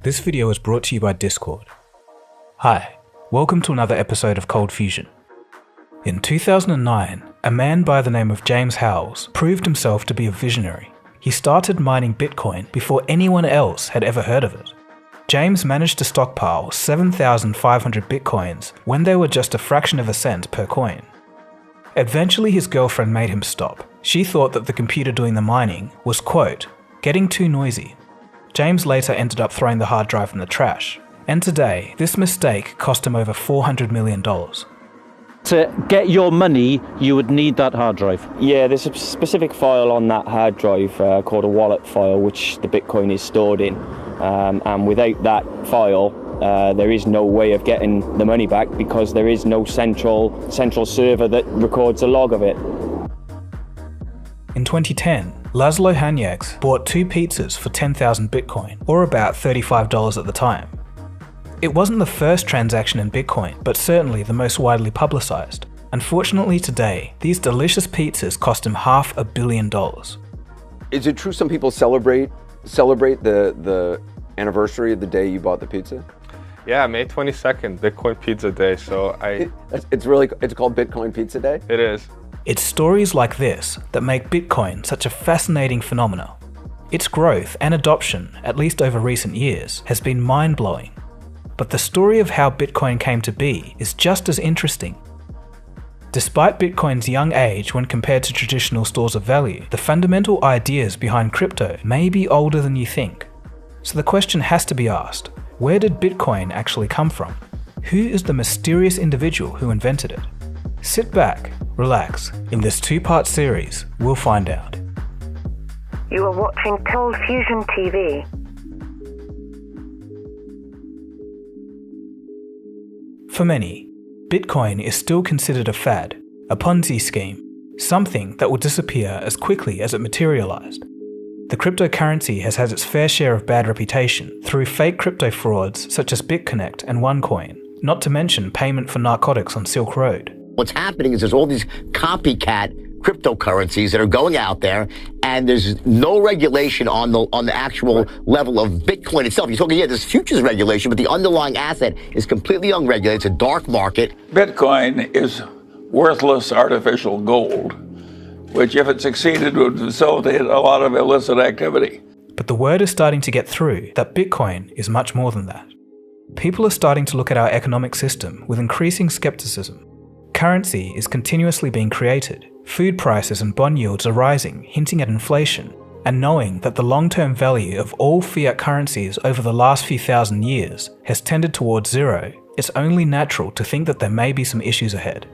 This video is brought to you by Discord. Hi, welcome to another episode of Cold Fusion. In 2009, a man by the name of James Howells proved himself to be a visionary. He started mining Bitcoin before anyone else had ever heard of it. James managed to stockpile 7,500 Bitcoins when they were just a fraction of a cent per coin. Eventually his girlfriend made him stop. She thought that the computer doing the mining was, quote, getting too noisy. James later ended up throwing the hard drive in the trash, and today this mistake cost him over $400 million. To get your money, you would need that hard drive. Yeah, there's a specific file on that hard drive called a wallet file, which the Bitcoin is stored in. And without that file, there is no way of getting the money back because there is no central server that records a log of it. In 2010, Laszlo Hanyecz bought 2 pizzas for 10,000 Bitcoin, or about $35 at the time. It wasn't the first transaction in Bitcoin, but certainly the most widely publicized. Unfortunately today, these delicious pizzas cost him $500 million. Is it true some people celebrate the anniversary of the day you bought the pizza? Yeah, May 22nd, Bitcoin Pizza Day, so It's called Bitcoin Pizza Day? It is. It's stories like this that make Bitcoin such a fascinating phenomenon. Its growth and adoption, at least over recent years, has been mind-blowing. But the story of how Bitcoin came to be is just as interesting. Despite Bitcoin's young age when compared to traditional stores of value, the fundamental ideas behind crypto may be older than you think. So the question has to be asked, where did Bitcoin actually come from? Who is the mysterious individual who invented it? Sit back, relax. In this 2-part series, we'll find out. You are watching Cold Fusion TV. For many, Bitcoin is still considered a fad, a Ponzi scheme, something that will disappear as quickly as it materialized. The cryptocurrency has had its fair share of bad reputation through fake crypto frauds such as BitConnect and OneCoin, not to mention payment for narcotics on Silk Road. What's happening is there's all these copycat cryptocurrencies that are going out there, and there's no regulation on the actual level of Bitcoin itself. You're talking, there's futures regulation, but the underlying asset is completely unregulated. It's a dark market. Bitcoin is worthless artificial gold, which, if it succeeded, would facilitate a lot of illicit activity. But the word is starting to get through that Bitcoin is much more than that. People are starting to look at our economic system with increasing skepticism. Currency is continuously being created. Food prices and bond yields are rising, hinting at inflation. And knowing that the long-term value of all fiat currencies over the last few thousand years has tended towards zero, it's only natural to think that there may be some issues ahead.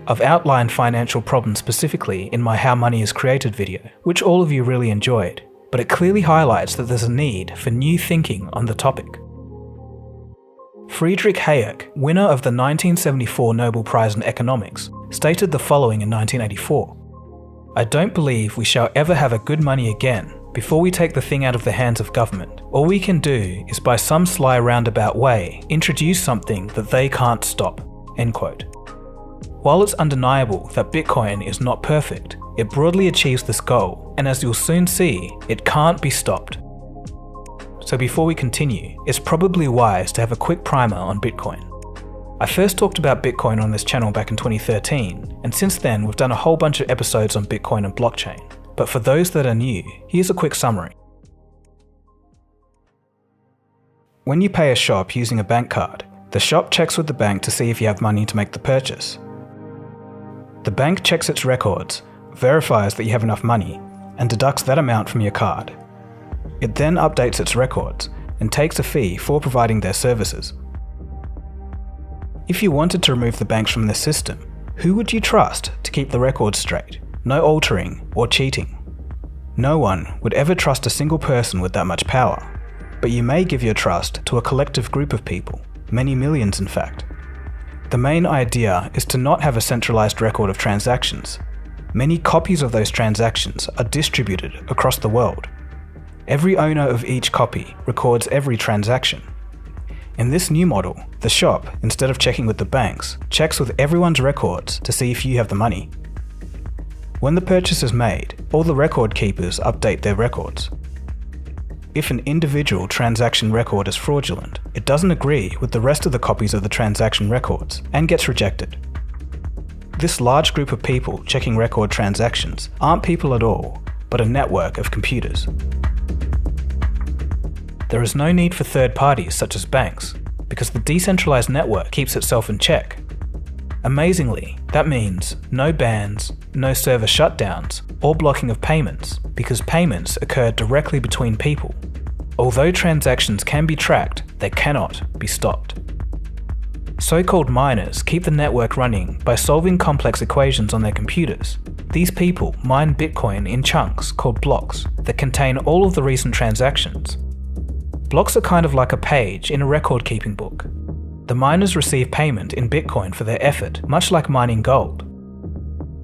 I've outlined financial problems specifically in my How Money is Created video, which all of you really enjoyed, but it clearly highlights that there's a need for new thinking on the topic. Friedrich Hayek, winner of the 1974 Nobel Prize in Economics, stated the following in 1984. I don't believe we shall ever have a good money again before we take the thing out of the hands of government. All we can do is by some sly roundabout way introduce something that they can't stop. End quote. While it's undeniable that Bitcoin is not perfect, it broadly achieves this goal, and as you'll soon see, it can't be stopped. So before we continue, it's probably wise to have a quick primer on Bitcoin. I first talked about Bitcoin on this channel back in 2013, and since then we've done a whole bunch of episodes on Bitcoin and blockchain. But for those that are new, here's a quick summary. When you pay a shop using a bank card, the shop checks with the bank to see if you have money to make the purchase. The bank checks its records, verifies that you have enough money, and deducts that amount from your card. It then updates its records and takes a fee for providing their services. If you wanted to remove the banks from the system, who would you trust to keep the records straight? No altering or cheating. No one would ever trust a single person with that much power, but you may give your trust to a collective group of people, many millions in fact. The main idea is to not have a centralized record of transactions. Many copies of those transactions are distributed across the world. Every owner of each copy records every transaction. In this new model, the shop, instead of checking with the banks, checks with everyone's records to see if you have the money. When the purchase is made, all the record keepers update their records. if an individual transaction record is fraudulent, it doesn't agree with the rest of the copies of the transaction records and gets rejected. This large group of people checking record transactions aren't people at all, but a network of computers. There is no need for third parties such as banks, because the decentralized network keeps itself in check. Amazingly, that means no bans, no server shutdowns, or blocking of payments, because payments occur directly between people. Although transactions can be tracked, they cannot be stopped. So-called miners keep the network running by solving complex equations on their computers. These people mine Bitcoin in chunks called blocks that contain all of the recent transactions. Blocks are kind of like a page in a record-keeping book. The miners receive payment in Bitcoin for their effort, much like mining gold.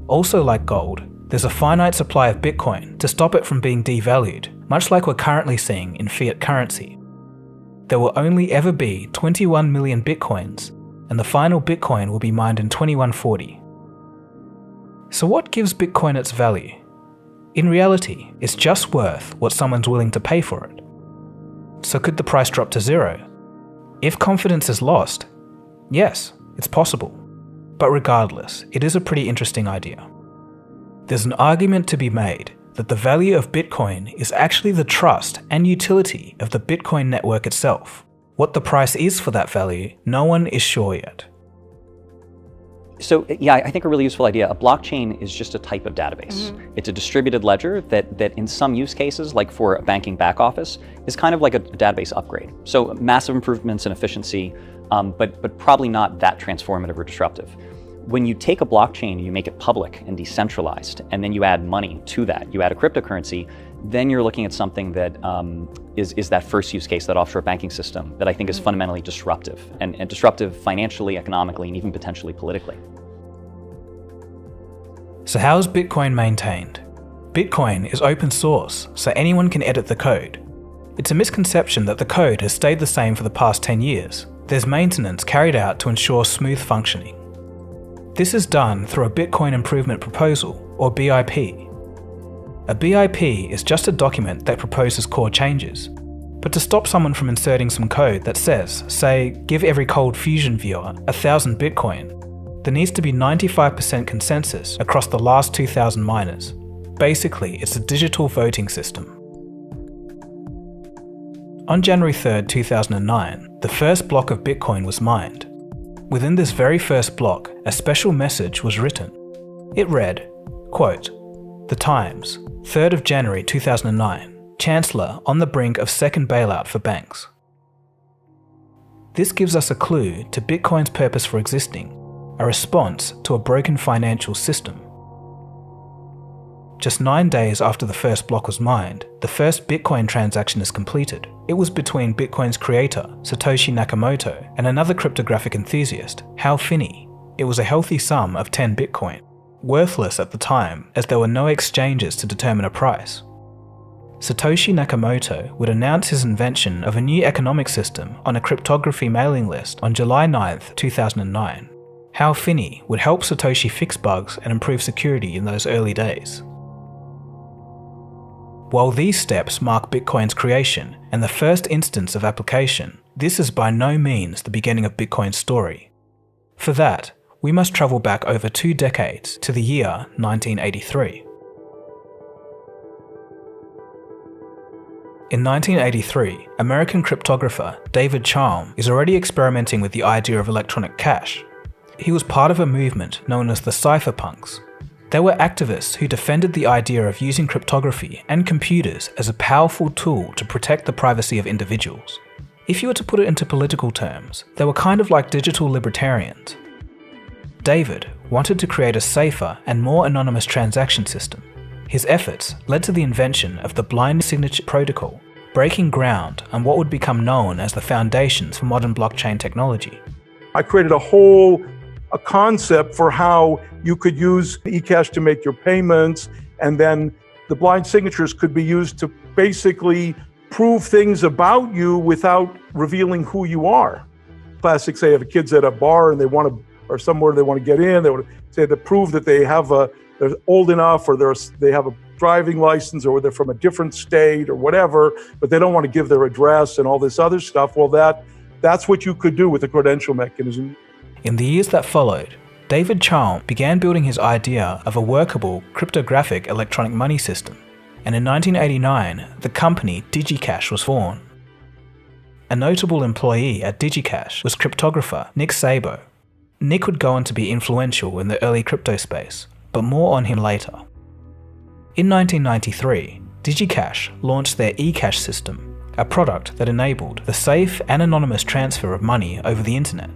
Also like gold, there's a finite supply of Bitcoin to stop it from being devalued, much like we're currently seeing in fiat currency. There will only ever be 21 million Bitcoins, and the final Bitcoin will be mined in 2140. So what gives Bitcoin its value? In reality, it's just worth what someone's willing to pay for it. So could the price drop to zero? If confidence is lost, yes, it's possible. But regardless, it is a pretty interesting idea. There's an argument to be made that the value of Bitcoin is actually the trust and utility of the Bitcoin network itself. What the price is for that value, no one is sure yet. So yeah, I think a really useful idea. A blockchain is just a type of database. It's a distributed ledger that in some use cases, like for a banking back office, is kind of like a database upgrade. So massive improvements in efficiency, but probably not that transformative or disruptive. When you take a blockchain and you make it public and decentralized, and then you add money to that, you add a cryptocurrency, then you're looking at something that is that first use case, that offshore banking system, that I think is fundamentally disruptive, and disruptive financially, economically, and even potentially politically. So how is Bitcoin maintained? Bitcoin is open source, so anyone can edit the code. It's a misconception that the code has stayed the same for the past 10 years. There's maintenance carried out to ensure smooth functioning. This is done through a Bitcoin Improvement Proposal, or BIP. A BIP is just a document that proposes core changes. But to stop someone from inserting some code that says, say, give every Cold Fusion viewer 1,000 Bitcoin, there needs to be 95% consensus across the last 2,000 miners. Basically, it's a digital voting system. On January 3rd, 2009, the first block of Bitcoin was mined. Within this very first block, a special message was written. It read, quote, "The Times, 3rd of January 2009, Chancellor on the brink of second bailout for banks." This gives us a clue to Bitcoin's purpose for existing, a response to a broken financial system. Just 9 days after the first block was mined, the first Bitcoin transaction is completed. It was between Bitcoin's creator, Satoshi Nakamoto, and another cryptographic enthusiast, Hal Finney. It was a healthy sum of 10 Bitcoin, worthless at the time as there were no exchanges to determine a price. Satoshi Nakamoto would announce his invention of a new economic system on a cryptography mailing list on July 9th, 2009. Hal Finney would help Satoshi fix bugs and improve security in those early days. While these steps mark Bitcoin's creation and the first instance of application, this is by no means the beginning of Bitcoin's story. For that, we must travel back over 2 decades to the year 1983. In 1983, American cryptographer David Chaum is already experimenting with the idea of electronic cash. He was part of a movement known as the cypherpunks. They were activists who defended the idea of using cryptography and computers as a powerful tool to protect the privacy of individuals. If you were to put it into political terms, they were kind of like digital libertarians. David wanted to create a safer and more anonymous transaction system. His efforts led to the invention of the blind signature protocol, breaking ground on what would become known as the foundations for modern blockchain technology. I created a concept for how you could use eCash to make your payments, and then the blind signatures could be used to basically prove things about you without revealing who you are. Classic, say if a kid's at a bar and they want to, or somewhere they want to get in, they want to say to prove that they're old enough, or they have a driving license, or they're from a different state or whatever, but they don't want to give their address and all this other stuff. Well, that's what you could do with the credential mechanism. In the years that followed, David Chaum began building his idea of a workable cryptographic electronic money system, and in 1989, the company DigiCash was born. A notable employee at DigiCash was cryptographer Nick Szabo. Nick would go on to be influential in the early crypto space, but more on him later. In 1993, DigiCash launched their eCash system, a product that enabled the safe and anonymous transfer of money over the internet.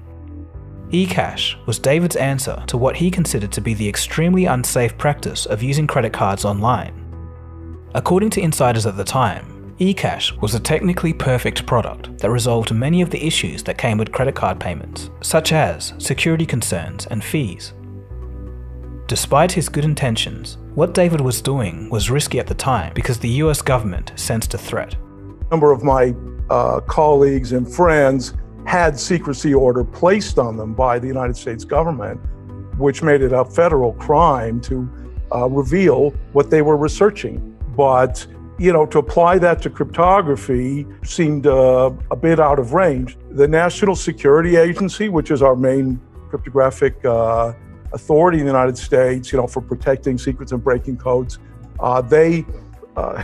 eCash was David's answer to what he considered to be the extremely unsafe practice of using credit cards online. According to insiders at the time, eCash was a technically perfect product that resolved many of the issues that came with credit card payments, such as security concerns and fees. Despite his good intentions, what David was doing was risky at the time because the US government sensed a threat. A number of my colleagues and friends had secrecy order placed on them by the United States government, which made it a federal crime to reveal what they were researching. But, to apply that to cryptography seemed a bit out of range. The National Security Agency, which is our main cryptographic authority in the United States, for protecting secrets and breaking codes, they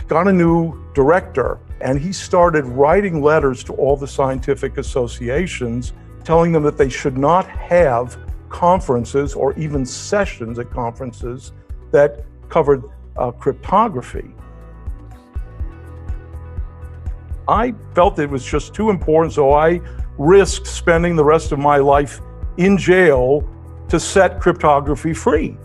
got a new director, and he started writing letters to all the scientific associations, telling them that they should not have conferences or even sessions at conferences that covered cryptography. I felt it was just too important, so I risked spending the rest of my life in jail to set cryptography free.